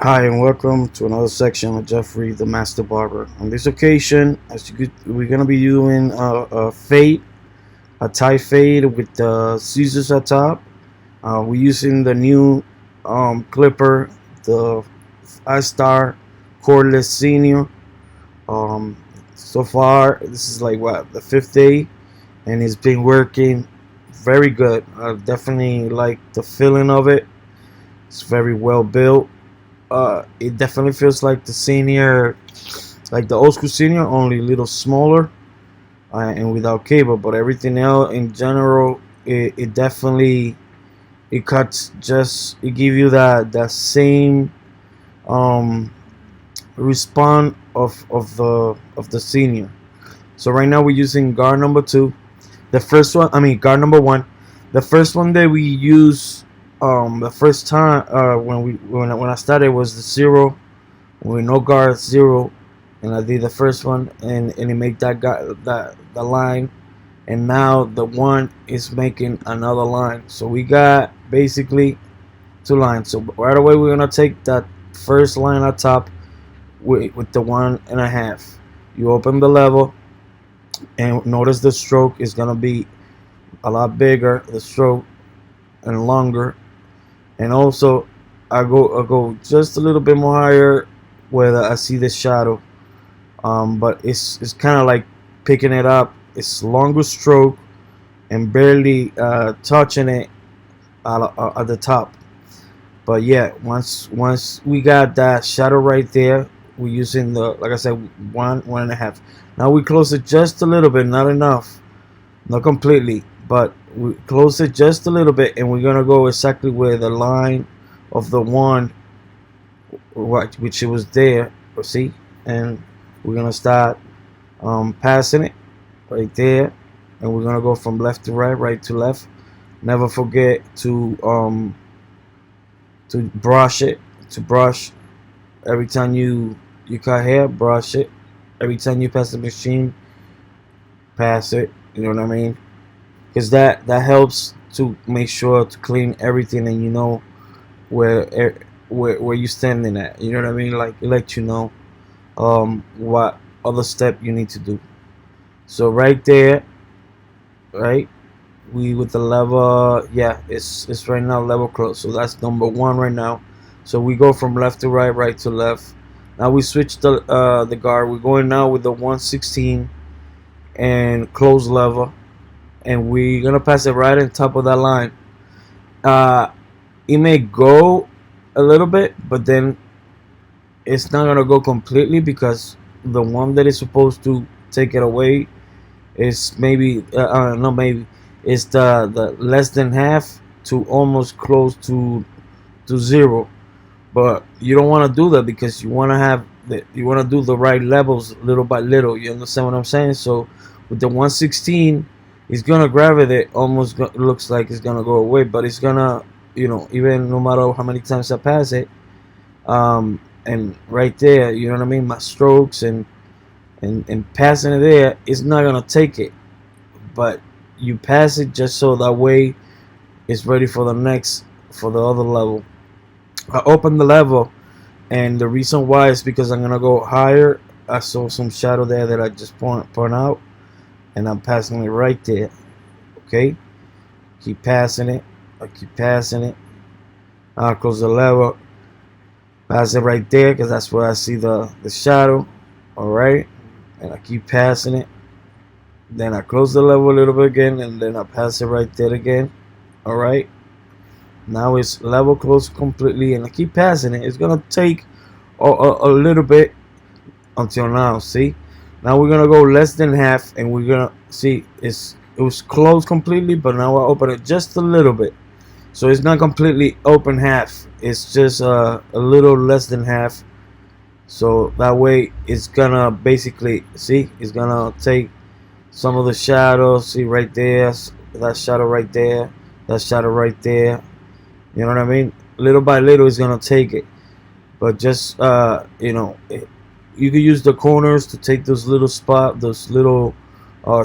Hi and welcome to another section of Jeffrey the Master Barber. On this occasion, we're gonna be doing a fade, a tie fade with the scissors at top. We're using the new clipper, the iStar Cordless Senior. Um, so far, this is like what, the fifth day, and it's been working very good. I definitely like the feeling of it. It's very well built. It definitely feels like the senior, like the old school senior, only a little smaller and without cable. But everything else in general, it definitely it cuts just it give you that same um response of the senior. So right now we're using guard number two. The first one, I mean guard number one. The first one that we use the first time when I started was the zero with no guard zero, and I did the first one, and it made that line, and now the one is making another line. So we got basically two lines. So right away we're gonna take that first line at top with the 1.5. You open the level and notice the stroke is gonna be a lot bigger, the stroke, and longer. And also I go just a little bit more higher where I see the shadow. But it's kind of like picking it up. It's longer stroke and barely touching it at the top. But yeah, once we got that shadow right there, we're using the, like I said, 1.5. Now we close it just a little bit, not enough, not completely, but we close it just a little bit, and we're gonna go exactly where the line of the one, which it was there. See, and we're gonna start passing it right there, and we're gonna go from left to right, right to left. Never forget to brush it. To brush every time you cut hair, brush it. Every time you pass the machine, pass it. You know what I mean? Because that helps to make sure to clean everything, and you know where you're standing at. You know what I mean? Like it lets you know what other step you need to do. So right there, right, we with the level, yeah, it's right now level close. So that's number one right now. So we go from left to right, right to left. Now we switch the guard. We're going now with the 116 and close level, and we're gonna pass it right on top of that line. uh it may go a little bit, but then it's not gonna go completely, because the one that is supposed to take it away is maybe no, maybe it's the less than half to almost close to zero. But you don't want to do that, because you want to have you want to do the right levels little by little. You understand what I'm saying? So with the 116, it's gonna gravitate, almost looks like it's gonna go away, but it's gonna, even no matter how many times I pass it, and right there, you know what I mean, my strokes and passing it there, it's not gonna take it. But you pass it just so that way it's ready for the other level. I open the level, and the reason why is because I'm gonna go higher. I saw some shadow there that I just point out, and I'm passing it right there. Okay, keep passing it. I keep passing it. I close the level, pass it right there, because that's where I see the shadow. All right, and I keep passing it. Then I close the level a little bit again, and then I pass it right there again. All right, now it's level close completely, and I keep passing it. It's gonna take a little bit until now. See, now we're gonna go less than half, and we're gonna see it was closed completely, but now I open it just a little bit, so it's not completely open half. It's just a little less than half. So that way it's gonna basically, see, it's gonna take some of the shadows. See right there, that shadow right there, that shadow right there. You know what I mean? Little by little, it's gonna take it. But just you can use the corners to take those little those little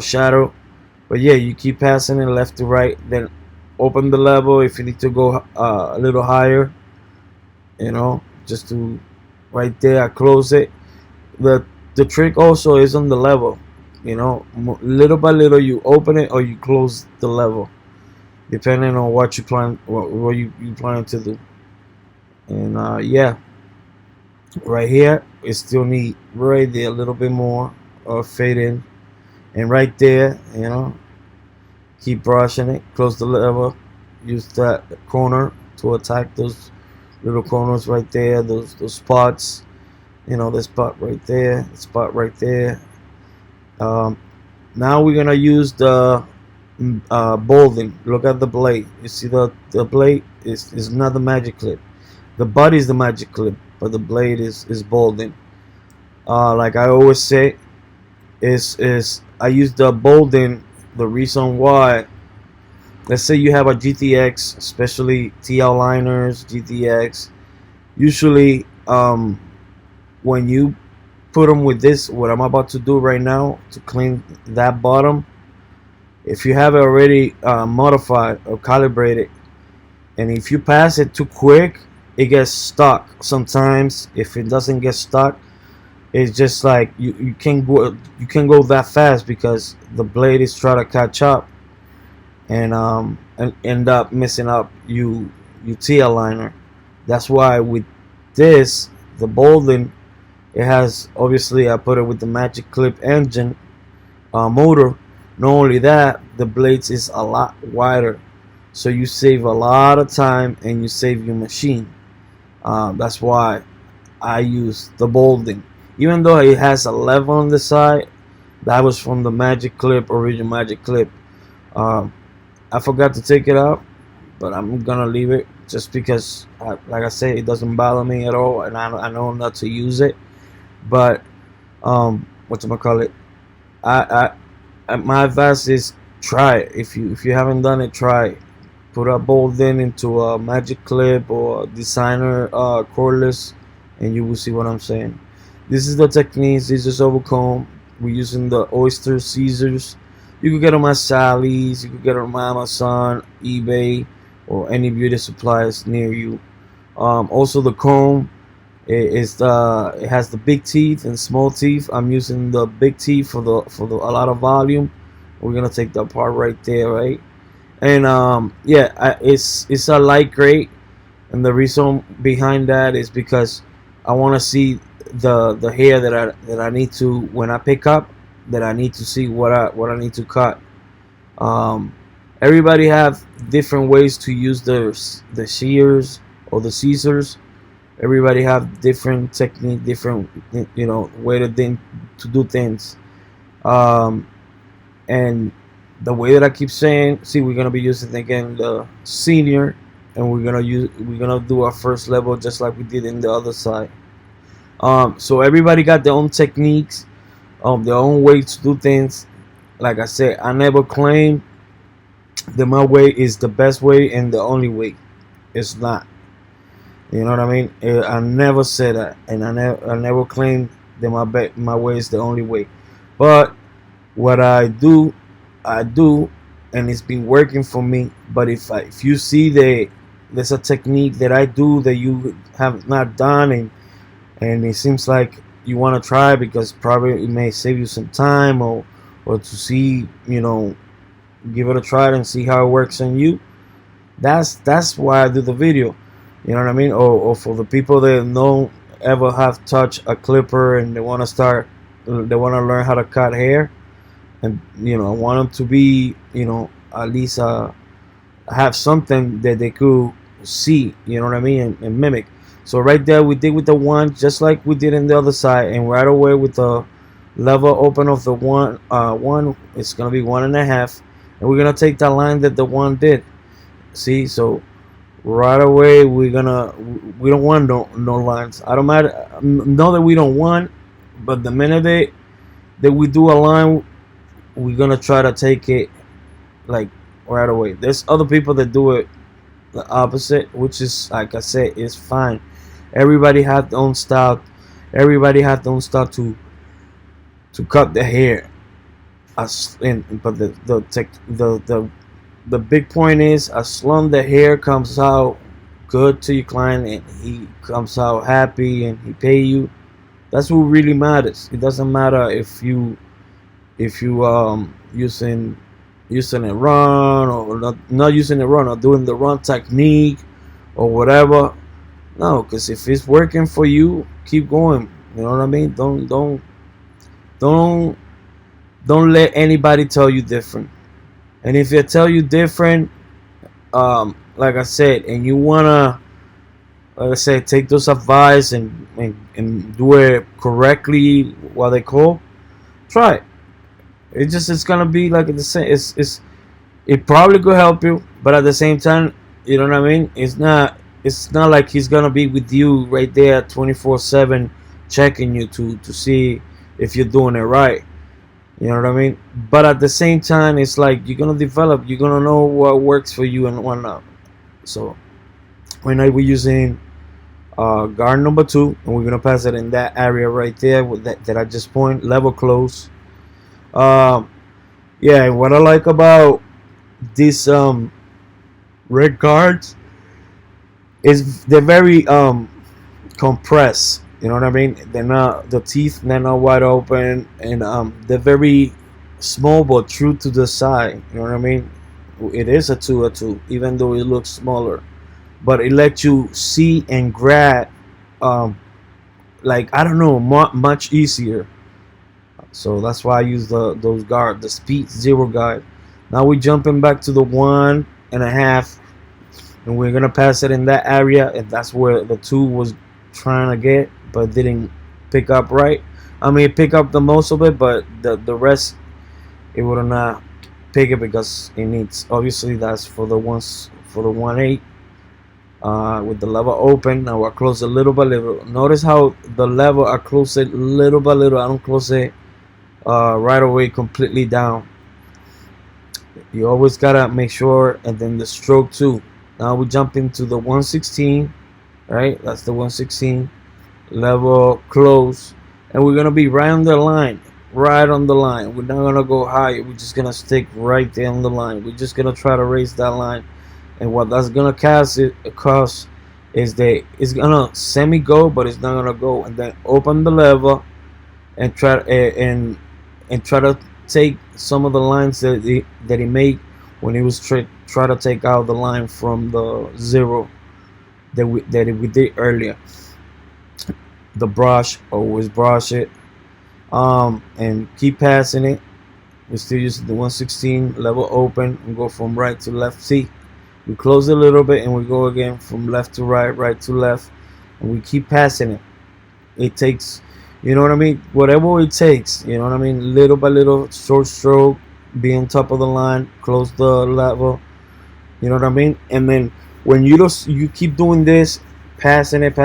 shadow. But yeah, you keep passing it left to right. Then open the level if you need to go a little higher. just to right there. I close it. The trick also is on the level. You know, little by little you open it or you close the level, depending on what you plan, what you plan to do. And yeah, right here it still need right there a little bit more fade in, and right there, you know, keep brushing it. Close the level. Use that corner to attack those little corners right there. Those spots. You know, the spot right there. The spot right there. Um, Now we're gonna use the bolding. Look at the blade. You see the blade is not the magic clip. The body is the magic clip, but the blade is bolding. Like I always say, is I use the bolding. The reason why, let's say you have a GTX, especially TL liners, GTX. Usually, when you put them with this, what I'm about to do right now to clean that bottom, if you have it already modified or calibrated, and if you pass it too quick, it gets stuck. Sometimes if it doesn't get stuck, it's just like you can't go that fast because the blade is trying to catch up, and end up messing up you TL liner. That's why with this, the bolding, it has, obviously I put it with the magic clip engine motor. Not only that, the blades is a lot wider, so you save a lot of time and you save your machine. That's why I use the bolding. Even though it has a level on the side, that was from the magic clip, original magic clip. I forgot to take it out, but I'm gonna leave it just because, like I say, it doesn't bother me at all, and I know not to use it. But whatchamacallit, my advice is try it. If you haven't done it, try it. Put a bolding into a magic clip or a designer cordless, and you will see what I'm saying. This is the techniques. This is overcome. We're using the oyster scissors. You could get them at Sally's. You could get them on Amazon, eBay, or any beauty supplies near you. Also, the comb. It has the big teeth and small teeth. I'm using the big teeth for the a lot of volume. We're gonna take that part right there, right? And yeah, it's a light gray, and the reason behind that is because I want to see the hair that I need to, when I pick up, that I need to see what I need to cut. Um, Everybody have different ways to use the shears or the scissors. Everybody have different technique, different, you know, way to do things. Um, and the way that I keep saying, see, we're gonna be using again the senior, and we're gonna do our first level just like we did in the other side. So everybody got their own techniques, their own way to do things. Like I said, I never claim that my way is the best way and the only way. It's not. You know what I mean? I never said that, and I never claimed that my way is the only way. But what I do, and it's been working for me. But if you see that there's a technique that I do that you have not done, and it seems like you want to try because probably it may save you some time, or to see, you know, give it a try and see how it works on you. That's why I do the video. You know what I mean? Or for the people that don't ever have touched a clipper and they want to learn how to cut hair, and you know, I want them to be, you know, at least have something that they could see. You know what I mean? And mimic. So right there, we did with the one, just like we did in the other side, and right away with the level open of the one, it's gonna be 1.5, and we're gonna take that line that the one did. See, so right away we don't want no lines. I don't matter. Know that we don't want, but the minute that we do a line, we're gonna try to take it like right away. There's other people that do it the opposite, which is, like I said, is fine. Everybody has their own style. Everybody has their own style to cut the hair. But the big point is, as long the hair comes good to your client and he comes out happy and he pay you, that's what really matters. It doesn't matter if you using it wrong or not using it wrong or doing the wrong technique or whatever. No, because if it's working for you, keep going. You know what I mean? Don't don't let anybody tell you different. And if they tell you different, like I said, and you wanna, like I said, take those advice and do it correctly, what they call, try it. It's gonna be like the same. It probably could help you, but at the same time, you know what I mean. It's not like he's gonna be with you right there 24/7, checking you to see if you're doing it right. You know what I mean? But at the same time, it's like you're gonna develop. You're gonna know what works for you and what not. So right now we're using guard number 2, and we're gonna pass it in that area right there with that I just point level close. Yeah, and what I like about these red guards is they're very compressed. You know what I mean? They're not, the teeth, they're not wide open, and they're very small but true to the side. You know what I mean? It is a 2, even though it looks smaller, but it lets you see and grab, like I don't know, much easier. So that's why I use those guard, the speed 0 guard. Now we're jumping back to the 1.5, and we're gonna pass it in that area, and that's where the 2 was trying to get, but didn't pick up right. I mean, pick up the most of it, but the rest it would not pick it because it needs, obviously that's for the 1.8. With the lever open. Now I close a little by little. Notice how the lever I close it little by little. I don't close it right away completely down. You always gotta make sure. And then the stroke too. Now we jump into the 116, right? That's the 116 level close, and we're gonna be right on the line, right on the line. We're not gonna go higher. We're just gonna stick right there on the line. We're just gonna try to raise that line, and what that's gonna cause is that it's gonna semi go, but it's not gonna go. And then open the lever and try to take some of the lines that he made when he was try to take out the line from the 0 that we did earlier. The brush, always brush it, and keep passing it. We still use the 116 level open and go from right to left. See, we close a little bit and we go again from left to right, right to left, and we keep passing it. It takes, you know what I mean, whatever it takes, you know what I mean, little by little, short stroke, be on top of the line, close the level, you know what I mean. And then when you keep doing this, passing it,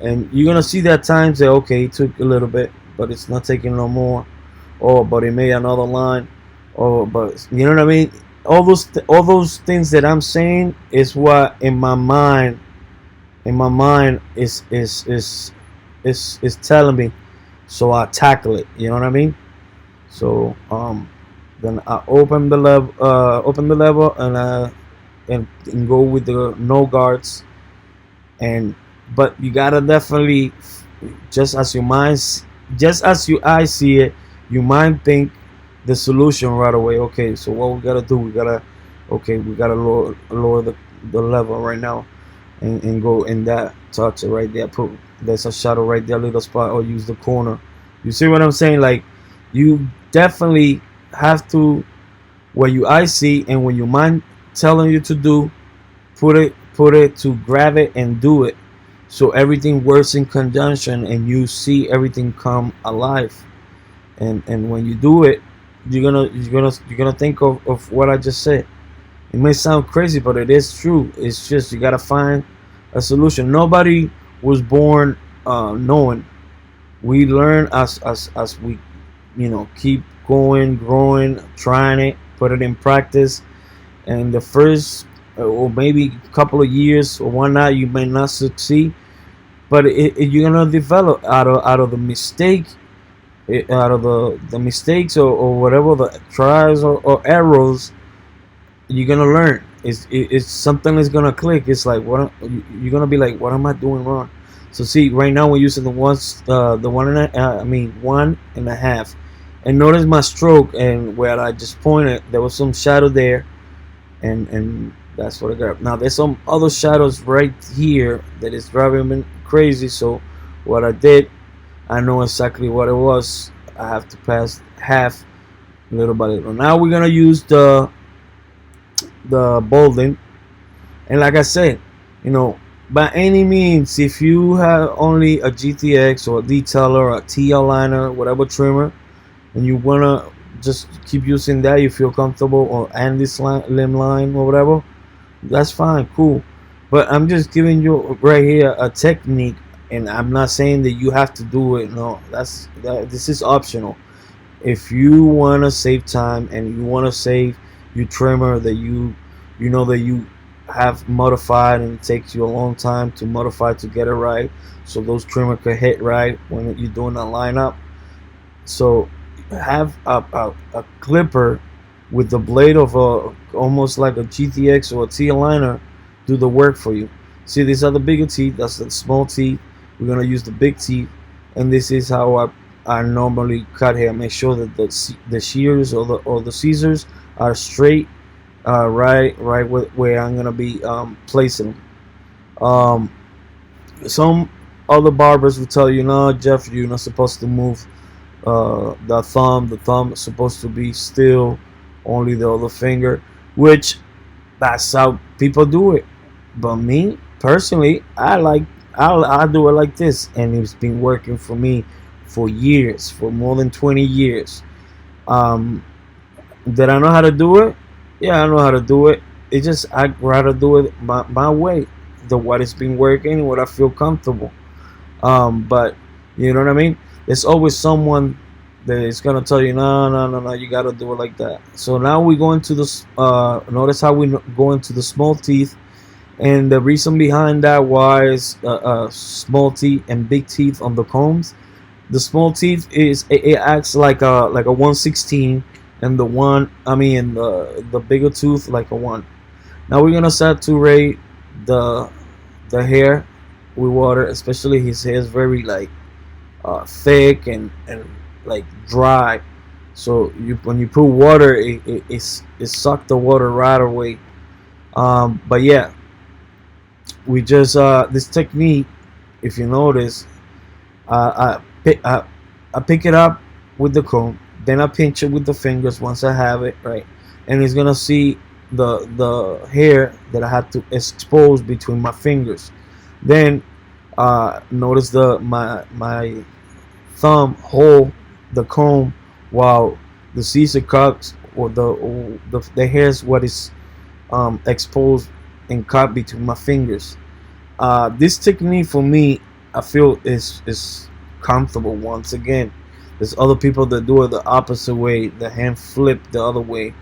and you're gonna see that times that okay, it took a little bit, but it's not taking no more, or but it made another line, or but you know what I mean. All those things that I'm saying is what in my mind is telling me, so I tackle it. You know what I mean? So then I open the level, and go with the no guards, but you gotta definitely, just as your eye see it, your mind think the solution right away. Okay, so what we gotta do? We gotta lower the level right now, and go in that, touch it right there. Put there's a shadow right there, little spot, or use the corner. You see what I'm saying? Like, you definitely have to, what your eye see and when your mind telling you to do, put it to grab it and do it, so everything works in conjunction and you see everything come alive. And when you do it, you're gonna think of what I just said. It may sound crazy, but it is true. It's just you gotta find a solution. Nobody was born knowing. We learn as we, keep going, growing, trying it, put it in practice. And the first or maybe a couple of years or whatnot, you may not succeed, but you're gonna develop out of the mistake, out of the mistakes or whatever, the trials or errors. You're gonna learn, it's something that's gonna click. It's like you're gonna be like, what am I doing wrong? So see, right now we're using the 1.5, and notice my stroke, and where I just pointed, there was some shadow there, and that's what I got. Now there's some other shadows right here that is driving me crazy. So what I did, I know exactly what it was. I have to pass half little by little. Now we're gonna use the bolding, and like I said, by any means, if you have only a GTX or a detailer or a TL liner, whatever trimmer, and you wanna just keep using that, you feel comfortable, or and this limb line or whatever, that's fine, cool. But I'm just giving you right here a technique, and I'm not saying that you have to do it. No, this is optional. If you want to save time and you want to save your trimmer that you know that you have modified, and it takes you a long time to modify to get it right, so those trimmer can hit right when you're doing a lineup. So have a clipper with the blade of almost like a GTX or a T liner do the work for you. See, these are the bigger teeth, that's the small teeth. We're gonna use the big teeth, and this is how I normally cut hair. Make sure that the shears or the scissors are straight, right where I'm gonna be placing them. Some other barbers will tell you, no, Jeff, you're not supposed to move the thumb. The thumb is supposed to be still, only the other finger, which that's how people do it. But me personally, I do it like this, and it's been working for me for years, for more than 20 years. Did I know how to do it? Yeah, I know how to do it. It's just I'd rather do it my way, the what it's been working, what I feel comfortable. But you know what I mean? There's always someone that is gonna tell you, no, no, no, no, you gotta do it like that. So now we go into this. Notice how we go into the small teeth, and the reason behind that was small teeth and big teeth on the combs. The small teeth it acts like a 1/16, and the bigger tooth like a 1. Now we're gonna saturate the hair with water, especially his hair is very like thick and like dry. So when you put water, it suck the water right away. But yeah, we just this technique, if you notice, I pick it up with the comb, then I pinch it with the fingers once I have it right, and it's gonna see the hair that I had to expose between my fingers. Then notice my thumb hold the comb while the scissor cuts, or the hairs what is exposed and cut between my fingers. This technique for me, I feel is comfortable. Once again, there's other people that do it the opposite way, the hand flip the other way.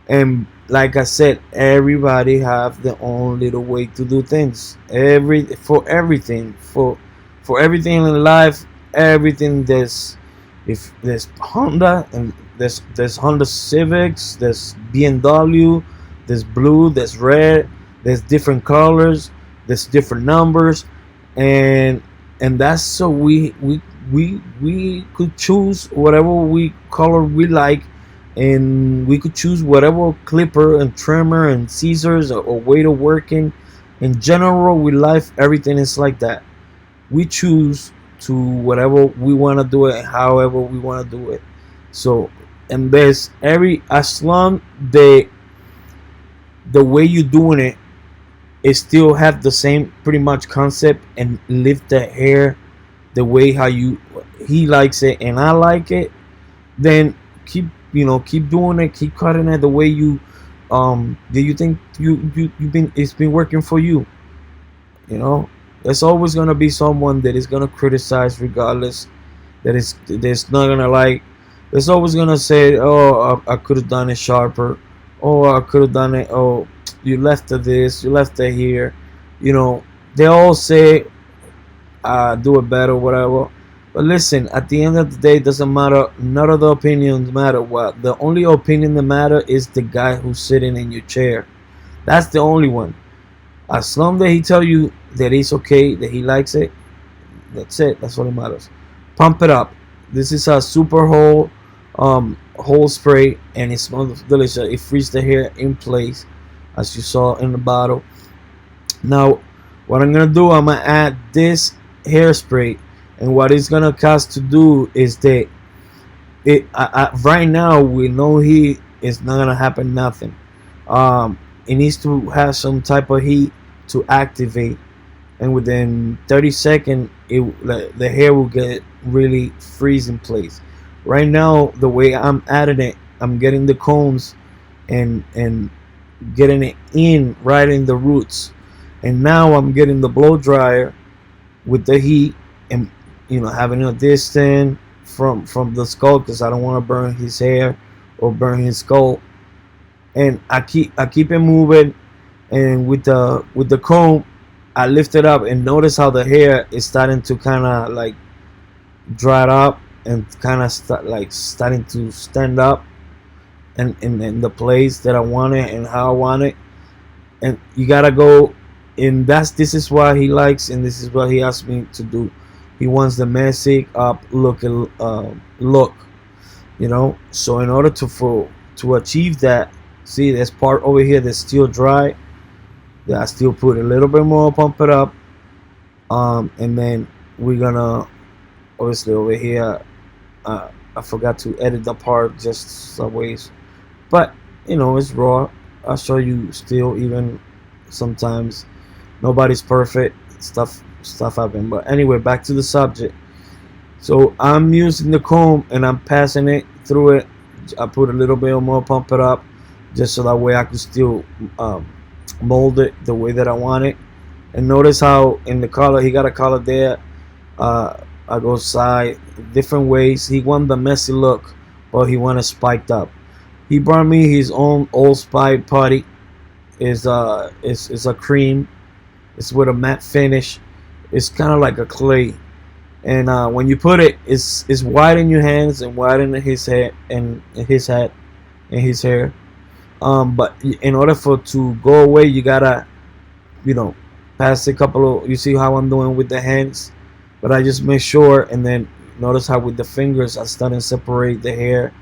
And like I said, everybody have their own little way to do things. For everything in life, everything if there's Honda, and there's Honda Civics, there's BMW, there's blue, there's red, there's different colors, there's different numbers, and that's so we could choose whatever color we like, and we could choose whatever clipper and trimmer and scissors or way to working. In general, with life, everything is like that. We choose to whatever we want to do it, however we want to do it. So, and there's as long the way you're doing it still have the same pretty much concept, and lift the hair the way how he likes it and I like it, then keep doing it, keep cutting it the way do you think it's been working for you. There's always gonna be someone that is gonna criticize, regardless, that's not gonna like. There's always gonna say, oh, I could have done it sharper, oh, I could have done it, oh, you left it this, you left it here. They all say do it better, whatever. But listen, at the end of the day, it doesn't matter. None of the opinions matter. What the only opinion that matter is the guy who's sitting in your chair. That's the only one. As long as he tell you that it's okay, that he likes it, that's it. That's all that matters. Pump it up. This is a super whole spray, and it smells delicious. It freezes the hair in place, as you saw in the bottle. Now, what I'm gonna do, I'm gonna add this hairspray, and what it's gonna cost to do is that right now we know heat is not gonna happen nothing. It needs to have some type of heat to activate, and within 30 seconds the hair will get really freeze in place. Right now, the way I'm adding it, I'm getting the combs and getting it in right in the roots, and now I'm getting the blow dryer with the heat, and having a distance from the skull, because I don't want to burn his hair or burn his skull. And I keep it moving, and with the comb I lift it up, and notice how the hair is starting to kind of like dry up, and kind of starting to stand up, and in the place that I want it and how I want it. And you gotta go, and this is what he likes, and this is what he asked me to do. He wants the messy up look, so in order to achieve that, see this part over here that's still dry, that I still put a little bit more, pump it up, and then we're gonna obviously over here, I forgot to edit the part just some ways, but it's raw. I'll show you still, even sometimes nobody's perfect, stuff happen. But anyway, back to the subject. So I'm using the comb and I'm passing it through it. I put a little bit more, pump it up, just so that way I can still mold it the way that I want it. And notice how in the color, he got a color there. I go side different ways. He wanted the messy look, but he wanted spiked up. He brought me his own Old Spice Putty. Is a cream. It's with a matte finish. It's kind of like a clay, and when you put it, it's white in your hands and white in his head and his hat and his hair. But in order for it to go away, you gotta pass a couple of. You see how I'm doing with the hands, but I just make sure, and then notice how with the fingers I start to separate the hair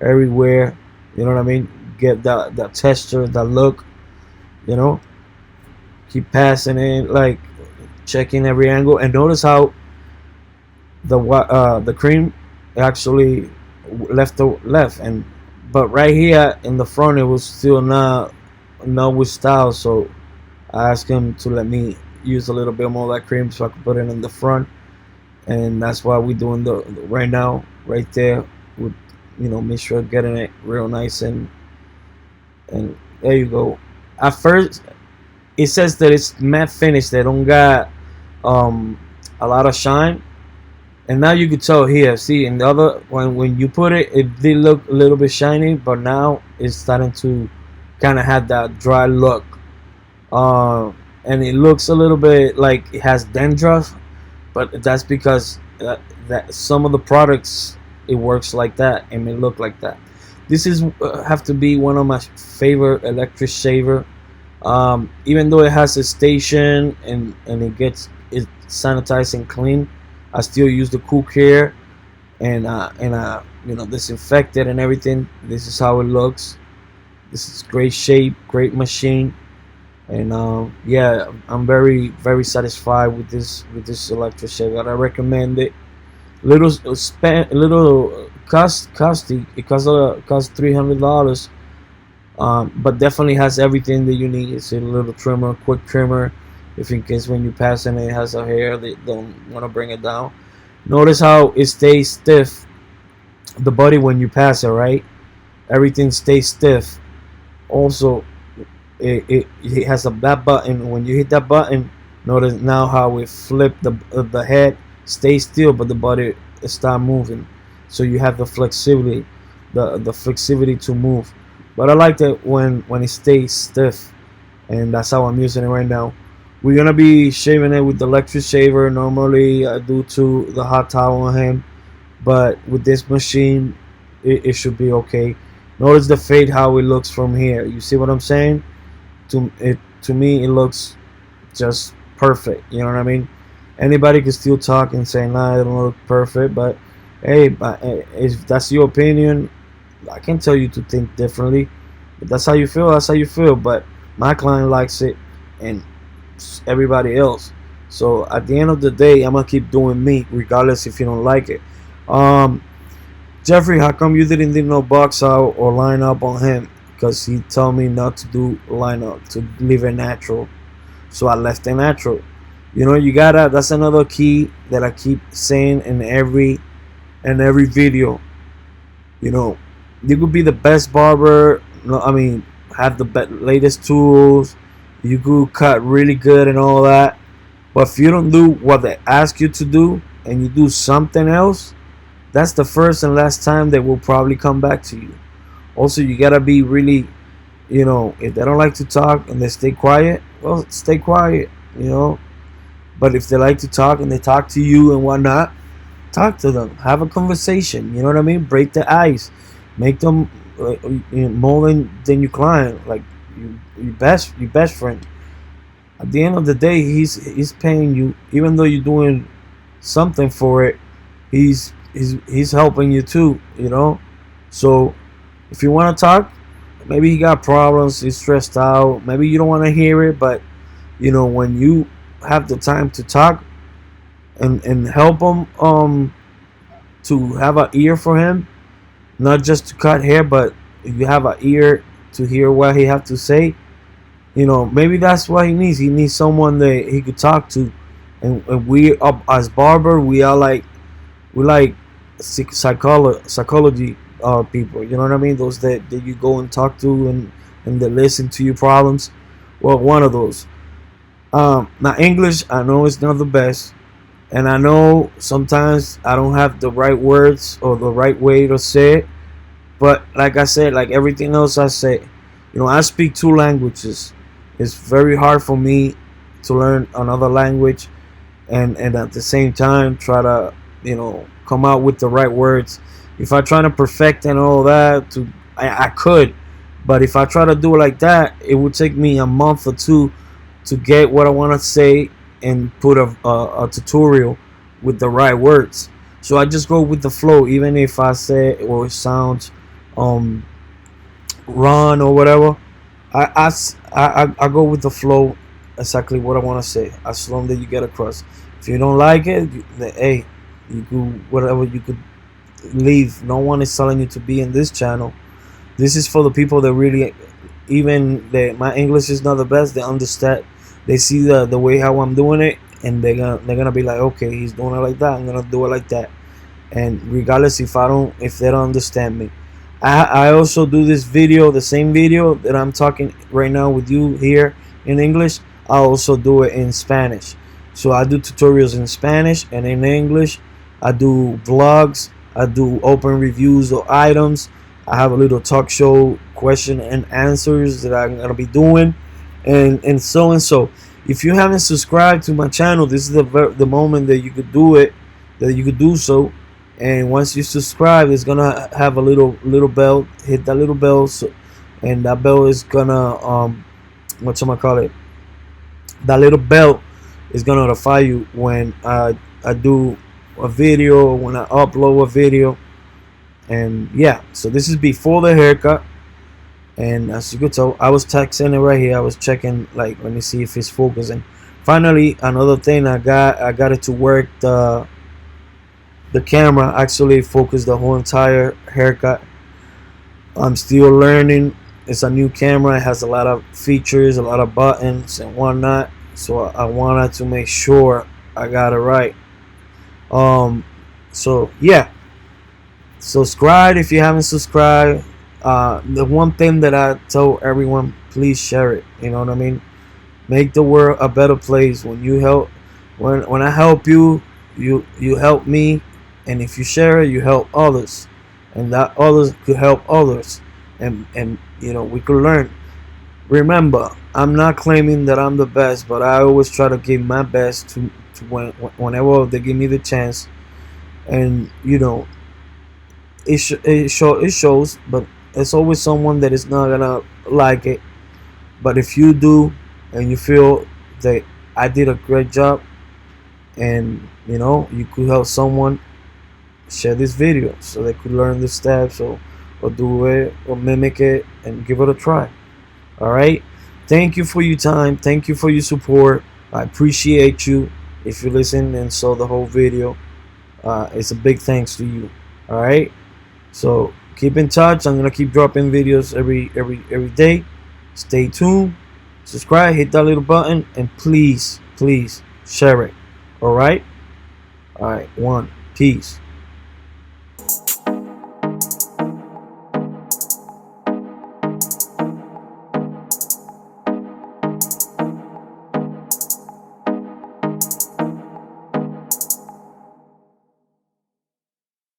everywhere. You know what I mean? Get the texture, the look. Keep passing it, like checking every angle, and notice how the cream actually left, and but right here in the front it was still not with style. So I asked him to let me use a little bit more of that cream so I could put it in the front, and that's why we're doing the right now right there with make sure getting it real nice, and there you go. At first it says that it's matte finish, they don't got a lot of shine, and now you can tell here. See, in the other when you put it, it did look a little bit shiny, but now it's starting to kind of have that dry look, and it looks a little bit like it has dandruff, but that's because that some of the products, it works like that and it look like that. This is have to be one of my favorite electric shaver. Even though it has a station and it sanitized and clean, I still use the QUIERE and disinfect it and everything. This is how it looks. This is great shape, great machine, and yeah, I'm very satisfied with this electric shaver. I recommend it. Little costly. It costs $300, but definitely has everything that you need. It's a little trimmer, quick trimmer, if in case when you pass and it has a hair, they don't want to bring it down. Notice how it stays stiff, the body, when you pass it, right? Everything stays stiff. Also, it has that button. When you hit that button, notice now how it flipped the head, stay still, but the body start moving. So you have the flexibility, the flexibility to move. But I like that when it stays stiff, and that's how I'm using it right now. We're gonna be shaving it with the electric shaver. Normally I do to the hot towel on him, but with this machine it should be okay. Notice the fade how it looks from here. You see what I'm saying? To me it looks just perfect. You know what I mean? Anybody can still talk and say, nah, it don't look perfect, but hey, if that's your opinion, I can tell you to think differently. If that's how you feel, that's how you feel. But my client likes it, and everybody else. So at the end of the day, I'm gonna keep doing me, regardless if you don't like it. Um, Jeffrey, how come you didn't do no box out or line up on him? Because he told me not to do line up, to leave it natural. So I left it natural. You know, you gotta. That's another key that I keep saying in every video. You know, you could be the best barber. No, I mean, have the latest tools. You could cut really good and all that. But if you don't do what they ask you to do and you do something else, that's the first and last time they will probably come back to you. Also, you gotta be really, you know, if they don't like to talk and they stay quiet, well, stay quiet, you know. But if they like to talk and they talk to you and whatnot, talk to them, have a conversation. You know what I mean? Break the ice, make them more than your client, like your best friend. At the end of the day, he's paying you, even though you're doing something for it. He's helping you too, you know. So if you want to talk, maybe he got problems, he's stressed out, maybe you don't want to hear it, but you know, when you have the time to talk and help him, to have an ear for him, not just to cut hair, but you have an ear to hear what he have to say. You know, maybe that's what he needs. He needs someone that he could talk to, and we as barber, we like psychology people. You know what I mean? Those that you go and talk to and they listen to your problems. Well, one of those. Now English, I know it's not the best, and I know sometimes I don't have the right words or the right way to say it. But like I said, like everything else I say, you know, I speak two languages. It's very hard for me to learn another language and at the same time try to, you know, come out with the right words. If I try to perfect and all that, I could, but if I try to do it like that, it would take me a month or two to get what I want to say and put a tutorial with the right words. So I just go with the flow, even if I say or it sounds wrong or whatever. I go with the flow, exactly what I want to say, as long as you get across. If you don't like it, hey, you could whatever, you could leave. No one is telling you to be in this channel. This is for the people that really, even my English is not the best, they understand, they see the way how I'm doing it, and they're gonna be like, okay, he's doing it like that, I'm gonna do it like that. And regardless if they don't understand me, I also do this video, the same video that I'm talking right now with you here in English. I also do it in Spanish. So I do tutorials in Spanish and in English. I do vlogs. I do open reviews of items. I have a little talk show, question and answers that I'm gonna be doing, and so and so. If you haven't subscribed to my channel, this is the moment that you could do it, that you could do so. And once you subscribe, it's gonna have a little bell. Hit that little bell, so, and that bell is gonna whatchamacallit, that little bell is gonna notify you when I do a video, when I upload a video. And yeah, so this is before the haircut, and as you could tell, I was texting it right here. I was checking, like, let me see if it's focusing. Finally, another thing, I got it to work. The camera actually focused the whole entire haircut. I'm still learning. It's a new camera. It has a lot of features, a lot of buttons and whatnot. So I wanted to make sure I got it right. So yeah, subscribe if you haven't subscribed. The one thing that I tell everyone, please share it. You know what I mean? Make the world a better place. When you help, when I help you, you help me. And if you share it, you help others, and that others could help others, and you know, we could learn. Remember, I'm not claiming that I'm the best, but I always try to give my best to whenever they give me the chance. And you know, it shows, but it's always someone that is not gonna like it. But if you do, and you feel that I did a great job, and you know you could help someone, share this video so they could learn the steps, or do it, or mimic it, and give it a try. All right. Thank you for your time. Thank you for your support. I appreciate you. If you listen and saw the whole video, it's a big thanks to you. All right. So keep in touch. I'm gonna keep dropping videos every day. Stay tuned. Subscribe. Hit that little button, and please share it. All right. All right. One. Peace.